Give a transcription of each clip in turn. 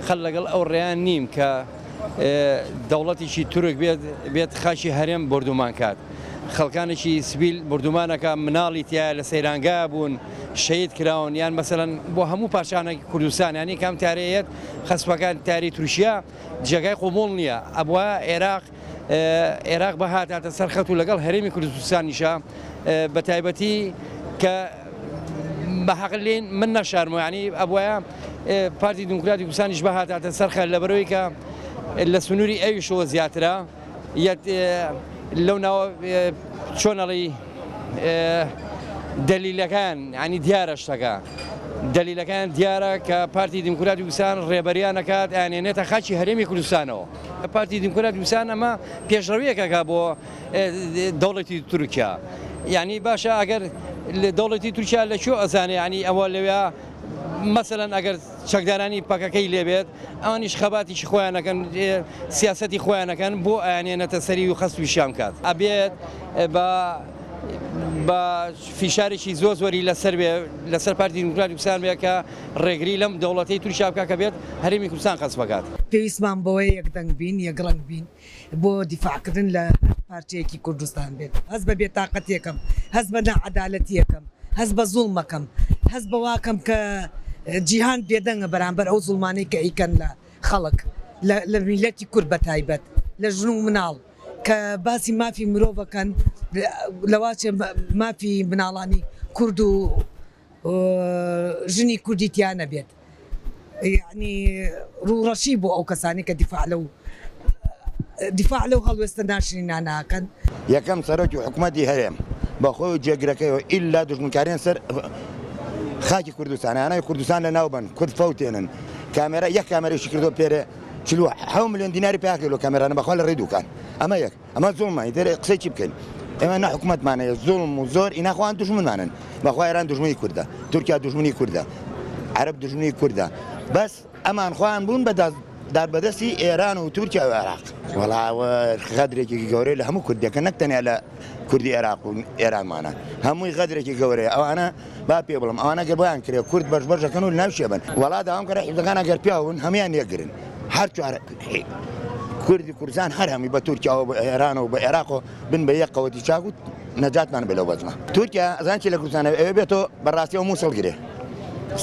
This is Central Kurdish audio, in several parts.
خەڵ لەگەڵ ئەو ڕێیان نیم کە دەوڵەتێکی تورک بێت خاچی هەرێم بردومان کات خەڵکانێکی سبیل بردومانەکە مناڵی تیا لە سەیرانگا بوون شەید کراون یان مەسەلەن بۆ هەموو پاشانێکی کوردستان ینی کام تارەیەت خەسپەکان تاری تووشیا جێگای قوبوڵ نییە ئەبووە عێراق بەهاتاتە سەر خەت و لەگەڵ هەرێمی کوردستانیشە بە تایبەتی کە بەحەقلێن من نەشارمەوە ینی ئەبووە پارتی دموکراتی کوردستانیش بەهاتاتە سەر خەت لەبەرەوەی کە لە سنووری ئەویشەوە زیاترە لەو ناوە چۆنەڵی دلیلەکان ینی دیارە شتەکە دلیلەکان دیارە کە پارتی دموکراتی کوردستان ڕێبەریانەکات ئەیانێنێتە خاچی هەرێمی کوردستانەوە پارتی دموکراتی کوردستان ئەمە پێشڕەویەکەکە بۆ دەوڵەتی تورکیا یعنی باشە ئەگەر دەوڵەتی تورکیا لەکوێ ئەزانێ ینی ئەوە لەوێ مەسەلەن ئەگەر چەکدارانی پاکەکەی لێبێت ئەوانیش خەباتیشی خۆیانەکەن سیاسەتی خۆیانەکەن بۆ ئەیانێنێتە سەری و خەستویشیان کات ئەبێت بە فیشارێکی زۆری لەسەر پارتی دموکراتی کوردستان بێت کە ڕێگری لەم دەوڵەتەی تورکیا بکات کە بێت هەرێمی کوردستان خەست بکات پێویستمان بەوەی یەکدەنگ بین یەکڕەنگ بین بۆ دیفاعکردن لە پارتیەکی کوردستان بێت هەست بە بێتاقەتیەکەم هەست بە نەعەدالەتیەکەم هەست بە زوڵمەکەم هەست بە واکەم کە جیهان بێدەنگە بەرامبەر ئەو زوڵمانەی کە ئیکەن لە خەڵک لە میلەتی کورد بە تایبەت لە ژن و مناڵ کە باسی مافی مرۆڤەکەن لەواچە مافی مناڵانی کورد و ژنی کوردی تیان نەبێت یعنی ڕوڕەشی بۆ ئەو کەسانی کە دیفاع لەو هەڵوێستە ناشریناناکەن یەکەم سەرۆکی حکوومەتی هەرێم بەخۆی جێگرەکەیەوە ئیلا دژمنکاریان سەر خاکی کوردستانیانەی کوردستان لە ناوبن کورد فەوتێنن کامێرە یەک کامێرەیەکی کردو پێرە 7 ملیۆن دیناری پێکردو کامێرانە بەخوا لە ڕێدووکان ئەمە یەک ئەمە زوڵمە دەرێ قسەی چی بکەین ئێمە نە حکوومەتمانەیە زوڵم و زۆر ئیناخواان دوژمنمانن بەخوا ئێران دوژمنی کووردە تورکیا دوژمنی کووردە عەرەب دوژمنی کووردە بەس ئەمان خۆیان بوون بە داربەدەستی ئێران و تورکیا و عێراق وەڵاوە غەدرێکی گەورەی لە هەموو کوردەکە نەک تەنیا لە کوردی عێراق و ئێرانمانە هەمووی غەدرێکی گەورەیە ئەوانە با پێ بڵم ئەوانە گە بۆیان کرێ کورد بەشبەشەکەن و ناوشێبن وڵا داوام کەرە حیزەکان ئەگەر پیاون هەمیان یەکگرن هەر چوارە کوردی کوردستان هەر هەمی بە تورکیا و بە ئێران و بە عێراق و بن بە یەک قەوەتی چاک و نەجاتمان بێ لەو بەزمە تورکیا ئەزانکی لە کوردستانە ئەوێ بێتەوە بەڕاستی ئەو مووسڵگرێ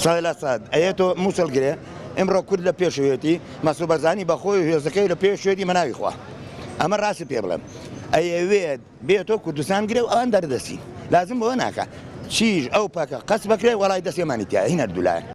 سەد ئەیەتۆ مووسڵگرێ ئەمڕۆ کورد لە پێشوێتی مەسوود بەرزانی بەخۆی و هێزەکەی لە پێشوێتی مەناوی خوا ئەمە ڕاستی پێ بڵێم ئەیەوێت بێتۆ کوردستان گرێ و ئەوان دەردەسی لازم بەوە ناکە چیش ئەو پاکە قەس بکرێ وەڵای دەستێمانی تیا هینە دوولایە